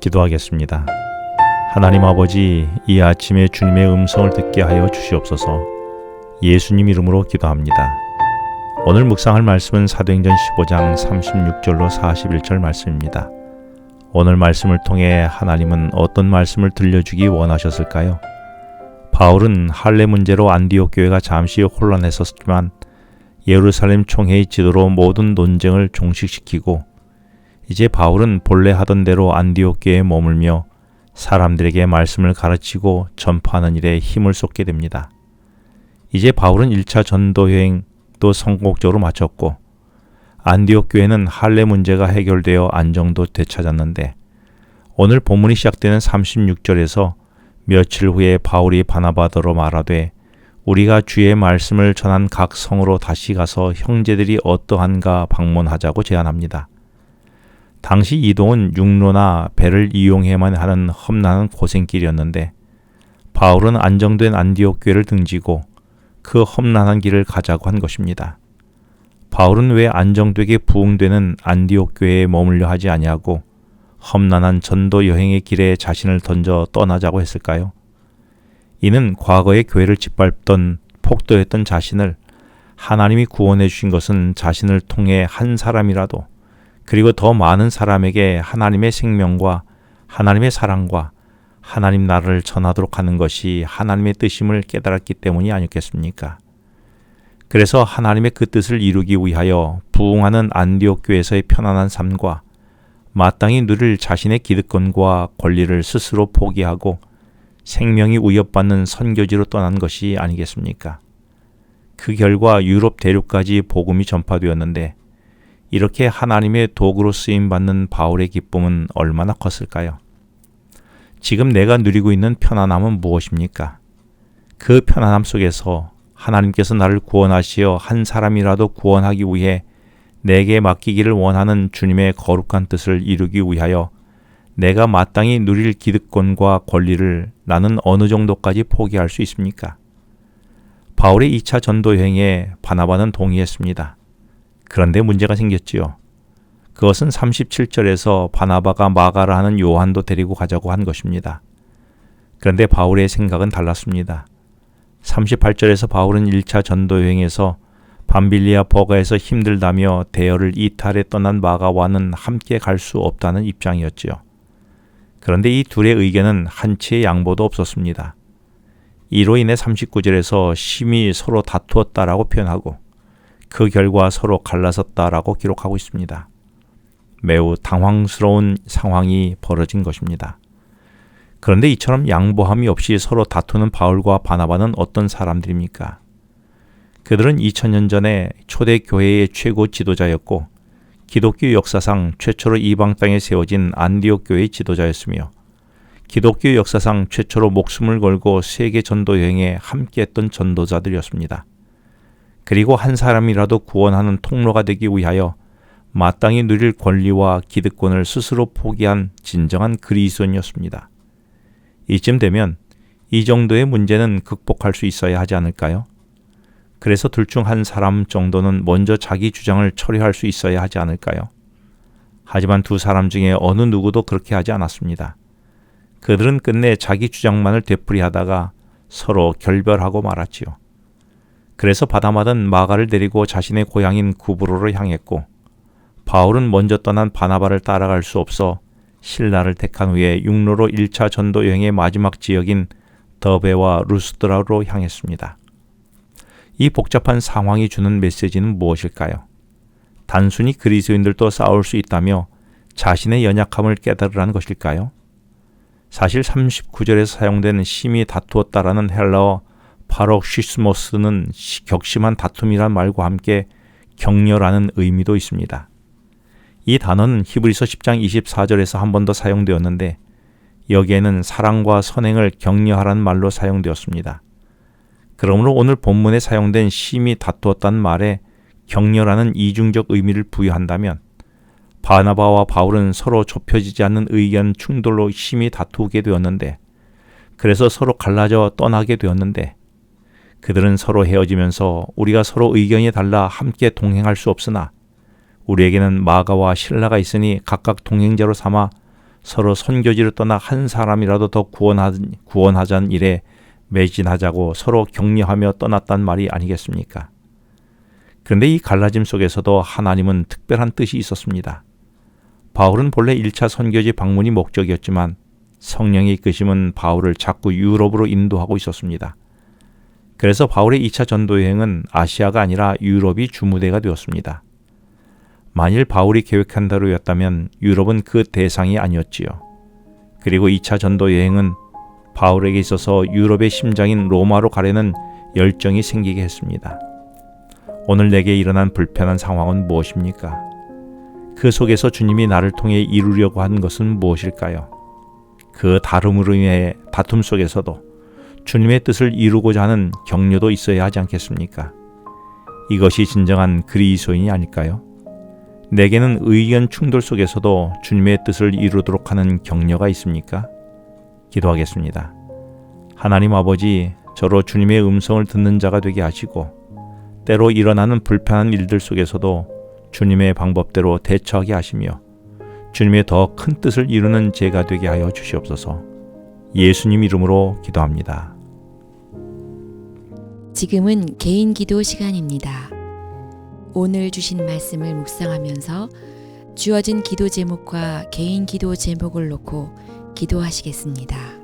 기도하겠습니다. 하나님 아버지, 이 아침에 주님의 음성을 듣게 하여 주시옵소서. 예수님 이름으로 기도합니다. 오늘 묵상할 말씀은 사도행전 15장 36절로 41절 말씀입니다. 오늘 말씀을 통해 하나님은 어떤 말씀을 들려주기 원하셨을까요? 바울은 할례 문제로 안디옥 교회가 잠시 혼란했었지만 예루살렘 총회의 지도로 모든 논쟁을 종식시키고 이제 바울은 본래 하던 대로 안디옥 교회에 머물며 사람들에게 말씀을 가르치고 전파하는 일에 힘을 쏟게 됩니다. 이제 바울은 1차 전도 여행도 성공적으로 마쳤고 안디옥 교회는 할례 문제가 해결되어 안정도 되찾았는데 오늘 본문이 시작되는 36절에서 며칠 후에 바울이 바나바더로 말하되 우리가 주의 말씀을 전한 각 성으로 다시 가서 형제들이 어떠한가 방문하자고 제안합니다. 당시 이동은 육로나 배를 이용해야만 하는 험난한 고생길이었는데 바울은 안정된 안디옥 교회를 등지고 그 험난한 길을 가자고 한 것입니다. 바울은 왜 안정되게 부흥되는 안디옥 교회에 머물려 하지 아니하고 험난한 전도 여행의 길에 자신을 던져 떠나자고 했을까요? 이는 과거의 교회를 짓밟던 폭도했던 자신을 하나님이 구원해 주신 것은 자신을 통해 한 사람이라도 그리고 더 많은 사람에게 하나님의 생명과 하나님의 사랑과 하나님 나라를 전하도록 하는 것이 하나님의 뜻임을 깨달았기 때문이 아니었겠습니까? 그래서 하나님의 그 뜻을 이루기 위하여 부흥하는 안디옥 교회에서의 편안한 삶과 마땅히 누릴 자신의 기득권과 권리를 스스로 포기하고 생명이 위협받는 선교지로 떠난 것이 아니겠습니까? 그 결과 유럽 대륙까지 복음이 전파되었는데 이렇게 하나님의 도구로 쓰임받는 바울의 기쁨은 얼마나 컸을까요? 지금 내가 누리고 있는 편안함은 무엇입니까? 그 편안함 속에서 하나님께서 나를 구원하시어 한 사람이라도 구원하기 위해 내게 맡기기를 원하는 주님의 거룩한 뜻을 이루기 위하여 내가 마땅히 누릴 기득권과 권리를 나는 어느 정도까지 포기할 수 있습니까? 바울의 2차 전도 여행에 바나바는 동의했습니다. 그런데 문제가 생겼지요. 그것은 37절에서 바나바가 마가라 하는 요한도 데리고 가자고 한 것입니다. 그런데 바울의 생각은 달랐습니다. 38절에서 바울은 1차 전도 여행에서 밤빌리아 버가에서 힘들다며 대여를 이탈해 떠난 마가와는 함께 갈 수 없다는 입장이었지요. 그런데 이 둘의 의견은 한치의 양보도 없었습니다. 이로 인해 39절에서 심히 서로 다투었다라고 표현하고 그 결과 서로 갈라섰다라고 기록하고 있습니다. 매우 당황스러운 상황이 벌어진 것입니다. 그런데 이처럼 양보함이 없이 서로 다투는 바울과 바나바는 어떤 사람들입니까? 그들은 2000년 전에 초대교회의 최고 지도자였고 기독교 역사상 최초로 이방 땅에 세워진 안디옥 교회의 지도자였으며 기독교 역사상 최초로 목숨을 걸고 세계 전도 여행에 함께했던 전도자들이었습니다. 그리고 한 사람이라도 구원하는 통로가 되기 위하여 마땅히 누릴 권리와 기득권을 스스로 포기한 진정한 그리스도인이었습니다. 이쯤 되면 이 정도의 문제는 극복할 수 있어야 하지 않을까요? 그래서 둘 중 한 사람 정도는 먼저 자기 주장을 처리할 수 있어야 하지 않을까요? 하지만 두 사람 중에 어느 누구도 그렇게 하지 않았습니다. 그들은 끝내 자기 주장만을 되풀이하다가 서로 결별하고 말았지요. 그래서 바나바는 마가를 데리고 자신의 고향인 구브로를 향했고 바울은 먼저 떠난 바나바를 따라갈 수 없어 신라를 택한 후에 육로로 1차 전도 여행의 마지막 지역인 더베와 루스드라로 향했습니다. 이 복잡한 상황이 주는 메시지는 무엇일까요? 단순히 그리스도인들도 싸울 수 있다며 자신의 연약함을 깨달으라는 것일까요? 사실 39절에서 사용된 심히 다투었다라는 헬라어 파록시스모스는 격심한 다툼이란 말과 함께 격려라는 의미도 있습니다. 이 단어는 히브리서 10장 24절에서 한 번 더 사용되었는데 여기에는 사랑과 선행을 격려하라는 말로 사용되었습니다. 그러므로 오늘 본문에 사용된 심히 다투었다는 말에 격려라는 이중적 의미를 부여한다면 바나바와 바울은 서로 좁혀지지 않는 의견 충돌로 심히 다투게 되었는데 그래서 서로 갈라져 떠나게 되었는데 그들은 서로 헤어지면서 우리가 서로 의견이 달라 함께 동행할 수 없으나 우리에게는 마가와 실라가 있으니 각각 동행자로 삼아 서로 선교지를 떠나 한 사람이라도 더 구원하자는 일에 매진하자고 서로 격려하며 떠났단 말이 아니겠습니까? 그런데 이 갈라짐 속에서도 하나님은 특별한 뜻이 있었습니다. 바울은 본래 1차 선교지 방문이 목적이었지만 성령의 이끄심은 바울을 자꾸 유럽으로 인도하고 있었습니다. 그래서 바울의 2차 전도 여행은 아시아가 아니라 유럽이 주무대가 되었습니다. 만일 바울이 계획한 대로였다면 유럽은 그 대상이 아니었지요. 그리고 2차 전도 여행은 바울에게 있어서 유럽의 심장인 로마로 가려는 열정이 생기게 했습니다. 오늘 내게 일어난 불편한 상황은 무엇입니까? 그 속에서 주님이 나를 통해 이루려고 한 것은 무엇일까요? 그 다름으로 인해 다툼 속에서도 주님의 뜻을 이루고자 하는 격려도 있어야 하지 않겠습니까? 이것이 진정한 그리스도인이 아닐까요? 내게는 의견 충돌 속에서도 주님의 뜻을 이루도록 하는 격려가 있습니까? 기도하겠습니다. 하나님 아버지, 저로 주님의 음성을 듣는 자가 되게 하시고 때로 일어나는 불편한 일들 속에서도 주님의 방법대로 대처하게 하시며 주님의 더 큰 뜻을 이루는 제가 되게 하여 주시옵소서. 예수님 이름으로 기도합니다. 지금은 개인 기도 시간입니다. 오늘 주신 말씀을 묵상하면서 주어진 기도 제목과 개인 기도 제목을 놓고 기도하시겠습니다.